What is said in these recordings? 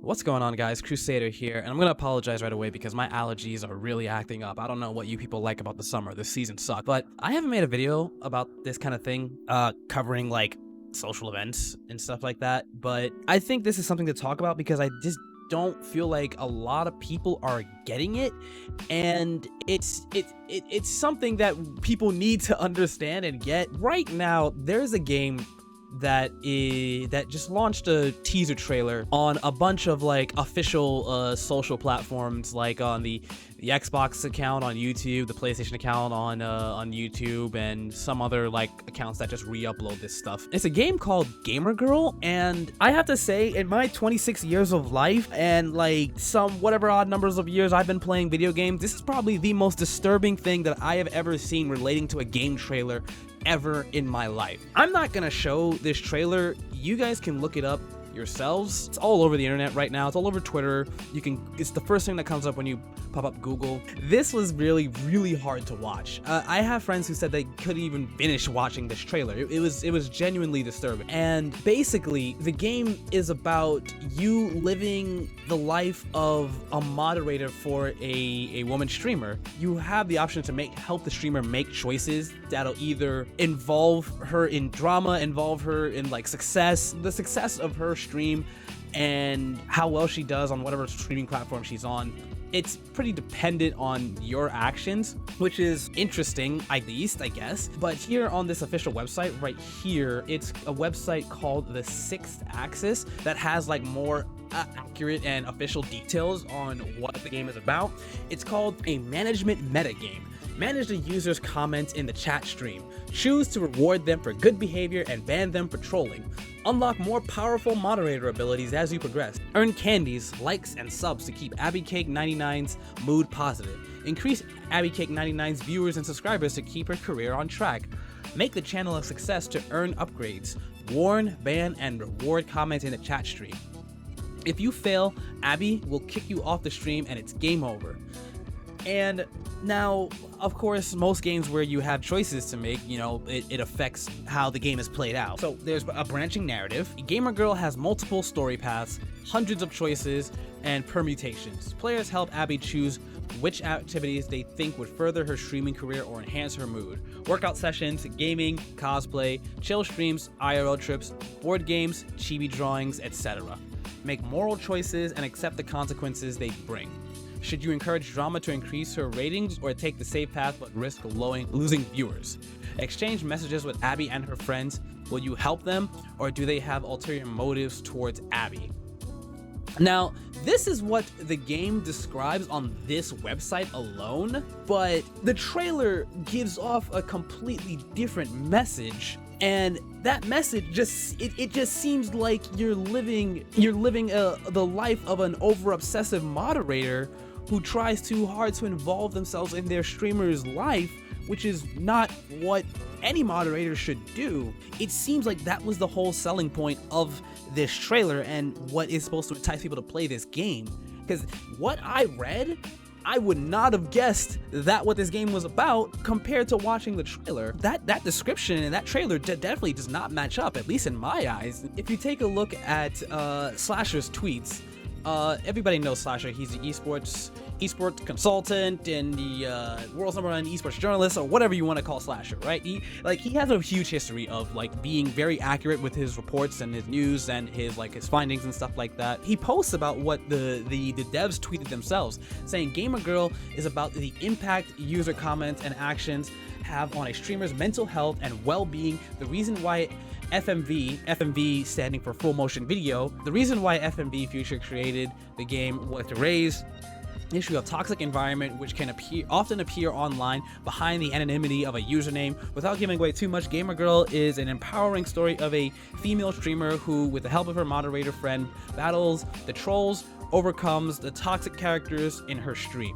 What's going on, guys? Crusader here, and I'm gonna apologize right away because my allergies are really acting up. I don't know what you people like about the summer. This season sucked, but I haven't made a video about this kind of thing, covering like social events and stuff like that. But I think this is something to talk about because I just don't feel like a lot of people are getting it, and it's something that people need to understand and get. Right now, there's a game that just launched a teaser trailer on a bunch of like official social platforms, like on the Xbox account on YouTube, the PlayStation account on YouTube, and some other like accounts that just re-upload this stuff. It's a game called Gamer Girl, and I have to say, in my 26 years of life and like some whatever odd numbers of years I've been playing video games, this is probably the most disturbing thing that I have ever seen relating to a game trailer ever in my life. I'm not gonna show this trailer. You guys can look it up yourselves. It's all over the internet right now. It's all over Twitter. It's the first thing that comes up when you pop up Google. This was really hard to watch. I have friends who said they couldn't even finish watching this trailer. It was genuinely disturbing. And basically, the game is about you living the life of a moderator for a woman streamer. You have the option to help the streamer make choices that'll either involve her in drama, involve her in like the success of her stream, and how well she does on whatever streaming platform she's on. It's pretty dependent on your actions, which is interesting, at least, I guess. But here on this official website right here, it's a website called the Sixth Axis that has like more accurate and official details on what the game is about. It's called a management metagame. Manage the user's comments in the chat stream. Choose to reward them for good behavior and ban them for trolling. Unlock more powerful moderator abilities as you progress. Earn candies, likes, and subs to keep AbbyCake99's mood positive. Increase AbbyCake99's viewers and subscribers to keep her career on track. Make the channel a success to earn upgrades. Warn, ban, and reward comments in the chat stream. If you fail, Abby will kick you off the stream and it's game over. And now, of course, most games where you have choices to make, it affects how the game is played out. So there's a branching narrative. Gamer Girl has multiple story paths, hundreds of choices, and permutations. Players help Abby choose which activities they think would further her streaming career or enhance her mood. Workout sessions, gaming, cosplay, chill streams, IRL trips, board games, chibi drawings, etc. Make moral choices and accept the consequences they bring. Should you encourage drama to increase her ratings, or take the safe path but risk losing viewers? Exchange messages with Abby and her friends. Will you help them, or do they have ulterior motives towards Abby? Now, this is what the game describes on this website alone, but the trailer gives off a completely different message. And that message just seems like you're living the life of an over obsessive moderator who tries too hard to involve themselves in their streamer's life, which is not what any moderator should do. It seems like that was the whole selling point of this trailer and what is supposed to entice people to play this game. Because what I read, I would not have guessed that what this game was about compared to watching the trailer. That description and that trailer definitely does not match up, at least in my eyes. If you take a look at Slasher's tweets, everybody knows Slasher. He's an esports consultant and the world's #1 esports journalist, or whatever you want to call Slasher, right? He has a huge history of like being very accurate with his reports and his news and his findings and stuff like that. He posts about what the devs tweeted themselves, saying Gamer Girl is about the impact user comments and actions have on a streamer's mental health and well-being. The reason why FMV standing for full motion video, the reason why FMV Future created the game was to raise the issue of toxic environment, which can often appear online behind the anonymity of a username. Without giving away too much, Gamer Girl is an empowering story of a female streamer who, with the help of her moderator friend, battles the trolls, overcomes the toxic characters in her stream.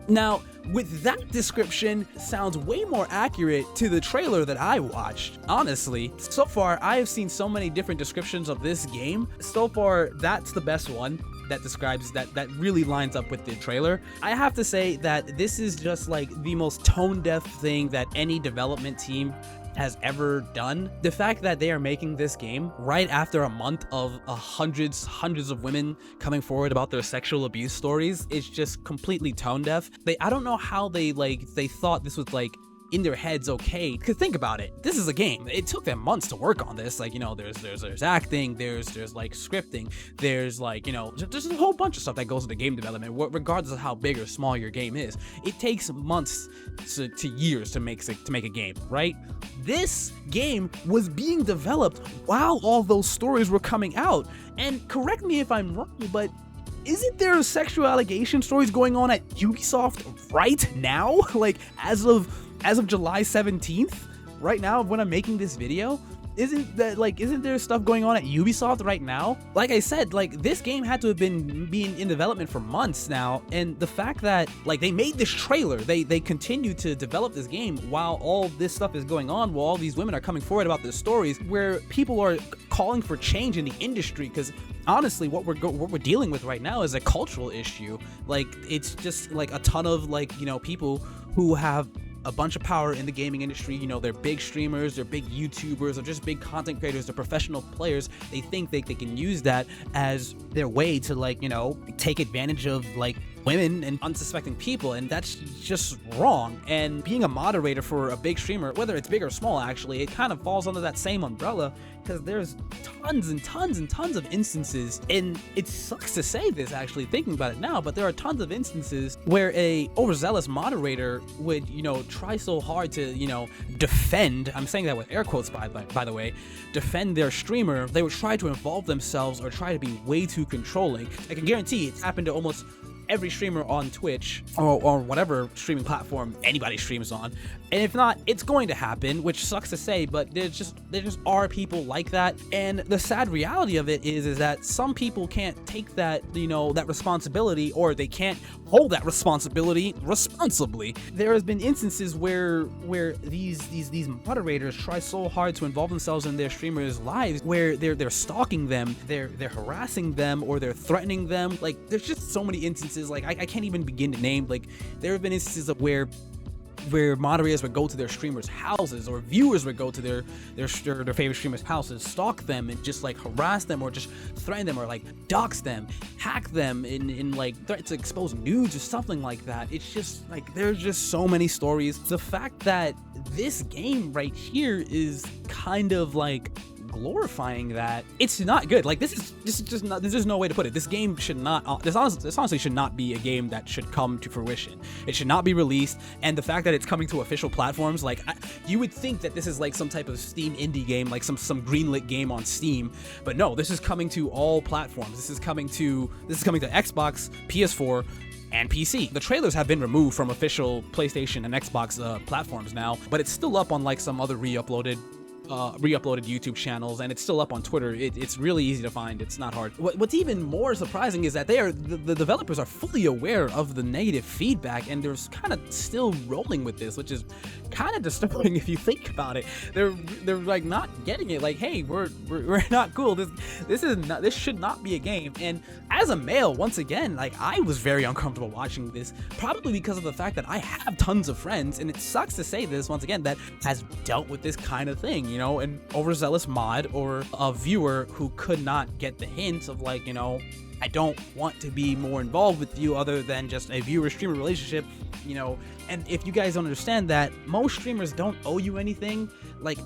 Now, with that description, sounds way more accurate to the trailer that I watched. Honestly, so far I have seen so many different descriptions of this game. So far, that's the best one that describes that really lines up with the trailer. I have to say that this is just like the most tone deaf thing that any development team has ever done. The fact that they are making this game right after a month of hundreds of women coming forward about their sexual abuse stories is just completely tone deaf. I don't know how they thought this was like in their heads okay, because think about it, this is a game. It took them months to work on this. Like, you know, there's acting, there's like scripting, there's like, you know, there's a whole bunch of stuff that goes into game development, regardless of how big or small your game is. It takes months to years to make a game, right? This game was being developed while all those stories were coming out. And correct me if I'm wrong, but isn't there sexual allegation stories going on at Ubisoft right now? Like, as of July 17th, right now when I'm making this video, isn't there stuff going on at Ubisoft right now? Like I said, like, this game had to have been in development for months now, and the fact that like they made this trailer, they continue to develop this game while all this stuff is going on, while all these women are coming forward about their stories, where people are calling for change in the industry, because honestly what we're dealing with right now is a cultural issue. Like, it's just like a ton of, like, you know, people who have a bunch of power in the gaming industry. You know, they're big streamers, they're big YouTubers, or just big content creators, they're professional players. They think they can use that as their way to, like, you know, take advantage of like women and unsuspecting people, and that's just wrong. And being a moderator for a big streamer, whether it's big or small, actually, it kind of falls under that same umbrella, because there's tons and tons of instances, and it sucks to say this actually thinking about it now, but there are tons of instances where a overzealous moderator would, you know, try so hard to, you know, defend, I'm saying that with air quotes by the way, defend their streamer. They would try to involve themselves or try to be way too controlling. I can guarantee it's happened to almost every streamer on Twitch or whatever streaming platform anybody streams on. And if not, it's going to happen, which sucks to say, but there just are people like that. And the sad reality of it is that some people can't take that, you know, that responsibility, or they can't hold that responsibility responsibly. There has been instances where these moderators try so hard to involve themselves in their streamers' lives, where they're stalking them, they're harassing them, or they're threatening them. Like, there's just so many instances, like I can't even begin to name. Like, there have been instances of where moderators would go to their streamers' houses, or viewers would go to their favorite streamers' houses, stalk them, and just like harass them, or just threaten them, or like dox them, hack them, in like threat to expose nudes or something like that. It's just like, there's just so many stories. The fact that this game right here is kind of like glorifying that, it's not good. Like, this is just not, there's just no way to put it. This game should not, this honestly should not be a game that should come to fruition. It should not be released. And the fact that it's coming to official platforms, like, you would think that this is like some type of Steam indie game, like some greenlit game on Steam, but no, this is coming to all platforms. This is coming to Xbox, PS4, and PC. The trailers have been removed from official PlayStation and Xbox platforms now, but it's still up on like some other re-uploaded YouTube channels, and it's still up on Twitter. It's really easy to find. It's not hard. What's even more surprising is that the developers are fully aware of the negative feedback, and they're kind of still rolling with this, which is kind of disturbing if you think about it. They're like not getting it. Like, hey, we're not cool. This should not be a game. And as a male, once again, like, I was very uncomfortable watching this, probably because of the fact that I have tons of friends, and it sucks to say this once again, that has dealt with this kind of thing. You know, an overzealous mod or a viewer who could not get the hint of, like, you know, I don't want to be more involved with you other than just a viewer-streamer relationship, you know. And if you guys don't understand that, most streamers don't owe you anything. Like,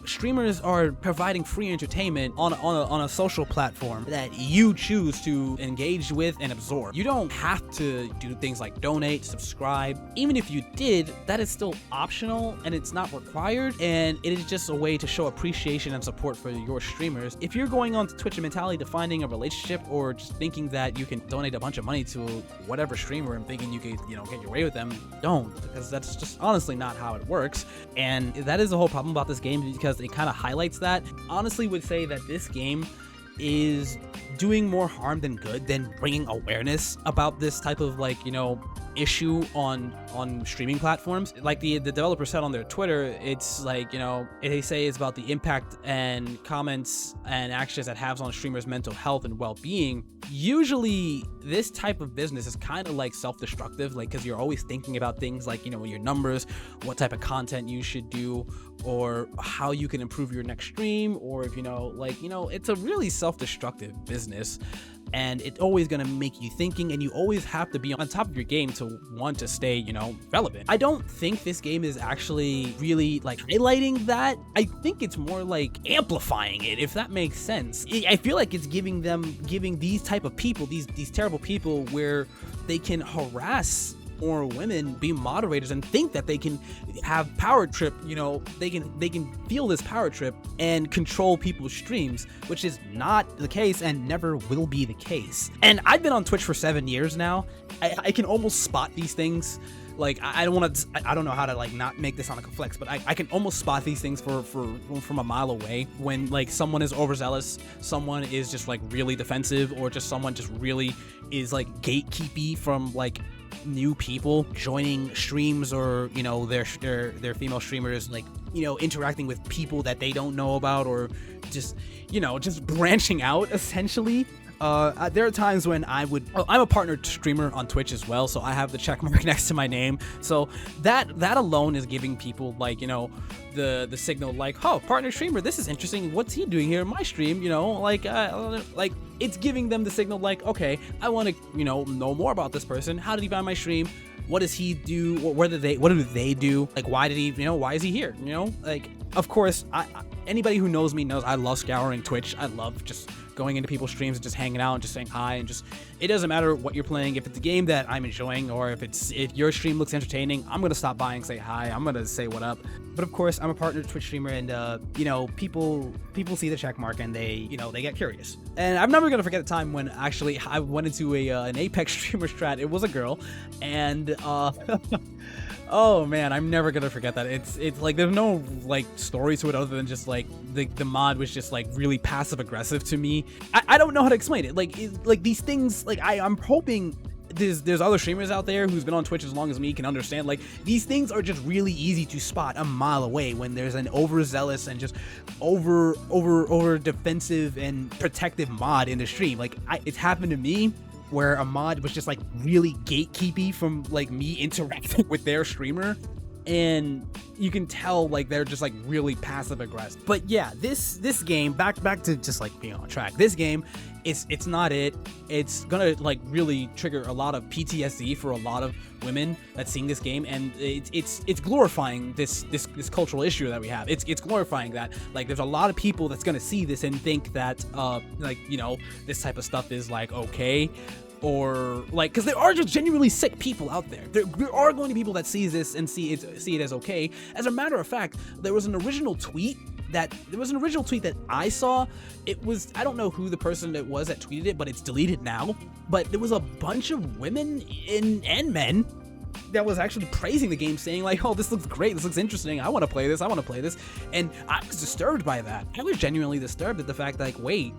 streamers are providing free entertainment on a social platform that you choose to engage with and absorb. You don't have to do things like donate, subscribe. Even if you did, that is still optional and it's not required, and it is just a way to show appreciation and support for your streamers. If you're going on to Twitch mentality to finding a relationship, or just thinking that you can donate a bunch of money to whatever streamer and thinking you could, you know, get your way with them, don't, because that's just honestly not how it works. And that is the whole problem about this game, because it kind of highlights that. Honestly would say that this game is doing more harm than good than bringing awareness about this type of like, you know, issue on streaming platforms. Like the developer said on their Twitter, it's like, you know, they say it's about the impact and comments and actions that has on streamers' mental health and well-being. Usually this type of business is kind of like self-destructive, like, because you're always thinking about things like, you know, your numbers, what type of content you should do, or how you can improve your next stream, or if, you know, like, you know, it's a really self-destructive business. And it's always going to make you thinking, and you always have to be on top of your game to want to stay, you know, relevant. I don't think this game is actually really like highlighting that. I think it's more like amplifying it, if that makes sense. I feel like it's giving these type of people, these terrible people, where they can harass or women, be moderators, and think that they can have power trip, you know, they can feel this power trip and control people's streams, which is not the case and never will be the case. And I've been on Twitch for 7 years now. I can almost spot these things. Like, I don't know how to like not make this sound like a flex, but I can almost spot these things from a mile away when like someone is overzealous, someone is just like really defensive, or just someone just really is like gatekeepy from like new people joining streams, or, you know, their female streamers, like, you know, interacting with people that they don't know about, or just, you know, just branching out essentially. There are times when I'm a partnered streamer on Twitch as well, so I have the check mark next to my name. So that alone is giving people like, you know, the signal like, oh, partner streamer, this is interesting. What's he doing here in my stream? You know, like it's giving them the signal like, okay, I want to, you know more about this person. How did he find my stream? What does he do? What do they do? Like, why did he, you know, why is he here? You know, like, of course, anybody who knows me knows I love scouring Twitch. I love just going into people's streams and just hanging out and just saying hi, and just, it doesn't matter what you're playing. If it's a game that I'm enjoying, or if your stream looks entertaining, I'm gonna stop by and say hi. I'm gonna say what up. But of course, I'm a partnered Twitch streamer, and you know, people see the check mark and they, you know, they get curious. And I'm never gonna forget the time when actually I went into an Apex streamer strat. It was a girl, and oh man, I'm never gonna forget that. It's like there's no like story to it other than just like the mod was just like really passive aggressive to me. I don't know how to explain it. Like these things, like I'm hoping there's other streamers out there who's been on Twitch as long as me can understand. Like, these things are just really easy to spot a mile away when there's an overzealous and just over defensive and protective mod in the stream. Like, it's happened to me where a mod was just like really gatekeepy from like me interacting with their streamer, and you can tell like they're just like really passive aggressive. But yeah, this game, back to just like being on track, this game, it's not it's gonna like really trigger a lot of PTSD for a lot of women that's seeing this game, and it's glorifying this cultural issue that we have. It's glorifying that like there's a lot of people that's gonna see this and think that like, you know, this type of stuff is like okay, or like, because there are just genuinely sick people out there. There are going to be people that see this and see it as okay. As a matter of fact, there was an original tweet that I saw. It was, I don't know who the person that was that tweeted it, but it's deleted now. But there was a bunch of women and men that was actually praising the game, saying like, oh, this looks great, this looks interesting, I want to play this, and I was disturbed by that. I was genuinely disturbed at the fact that, like, wait,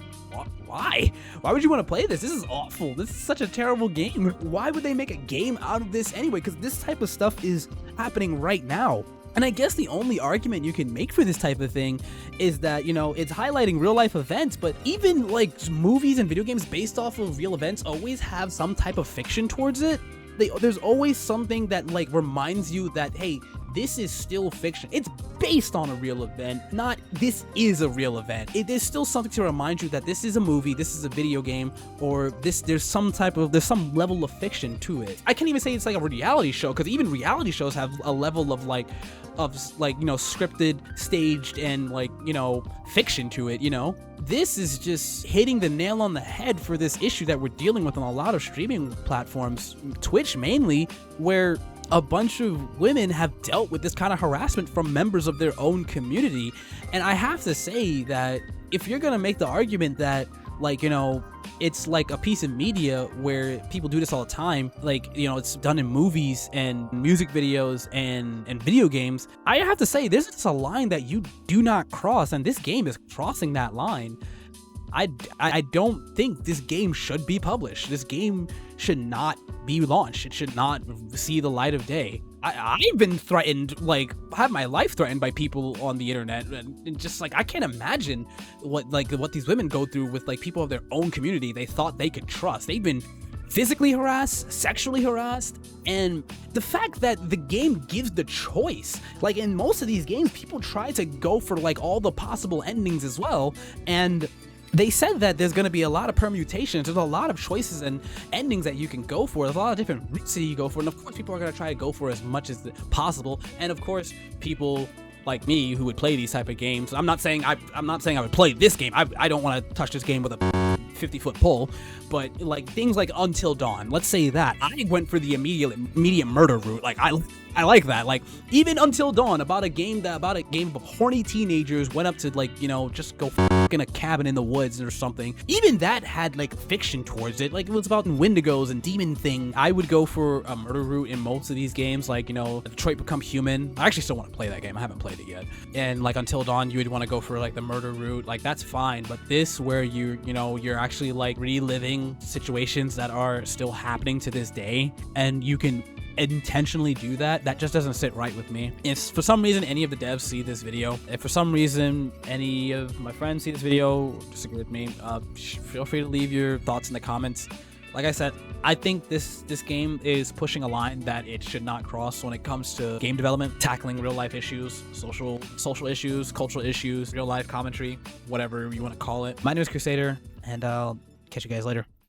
why would you want to play this? This is awful, this is such a terrible game. Why would they make a game out of this anyway? Because this type of stuff is happening right now. And I guess the only argument you can make for this type of thing is that, you know, it's highlighting real life events, but even like movies and video games based off of real events always have some type of fiction towards it. There's always something that like reminds you that, hey, this is still fiction. It's based on a real event, not this is a real event. There's still something to remind you that this is a movie, this is a video game, or there's some level of fiction to it. I can't even say it's like a reality show, because even reality shows have a level of like, you know, scripted, staged, and like, you know, fiction to it, you know? This is just hitting the nail on the head for this issue that we're dealing with on a lot of streaming platforms, Twitch mainly, where a bunch of women have dealt with this kind of harassment from members of their own community. And I have to say that if you're gonna make the argument that, like, you know, it's like a piece of media where people do this all the time, like, you know, it's done in movies and music videos and video games, I have to say there's just a line that you do not cross, and this game is crossing that line. I don't think this game should be published. This game should not be launched. It should not see the light of day. I've been threatened, like, have my life threatened by people on the internet, and just like I can't imagine what these women go through with like people of their own community they thought they could trust. They've been physically harassed, sexually harassed, and the fact that the game gives the choice. Like in most of these games, people try to go for like all the possible endings as well, and they said that there's going to be a lot of permutations. There's a lot of choices and endings that you can go for. There's a lot of different routes that you go for. And of course, people are going to try to go for as much as possible. And of course, people like me who would play these type of games. I'm not saying I would play this game. I don't want to touch this game with a 50-foot pole, but like things like Until Dawn, let's say that I went for the immediate murder route. Like I like that. Like even Until Dawn, about a game of horny teenagers went up to like, you know, just go in a cabin in the woods or something. Even that had like fiction towards it. Like it was about Wendigos and demon thing. I would go for a murder route in most of these games. Like, you know, Detroit Become Human. I actually still want to play that game. I haven't played it yet. And like Until Dawn, you would want to go for like the murder route. Like that's fine. But this where you're actually like reliving situations that are still happening to this day, and you can intentionally do that just doesn't sit right with me. If for some reason any of the devs see this video, if for some reason any of my friends see this video, disagree with me, feel free to leave your thoughts in the comments. Like I said, I think this game is pushing a line that it should not cross when it comes to game development, tackling real life issues, social issues, cultural issues, real life commentary, whatever you want to call it. My name is Crusader, and I'll catch you guys later.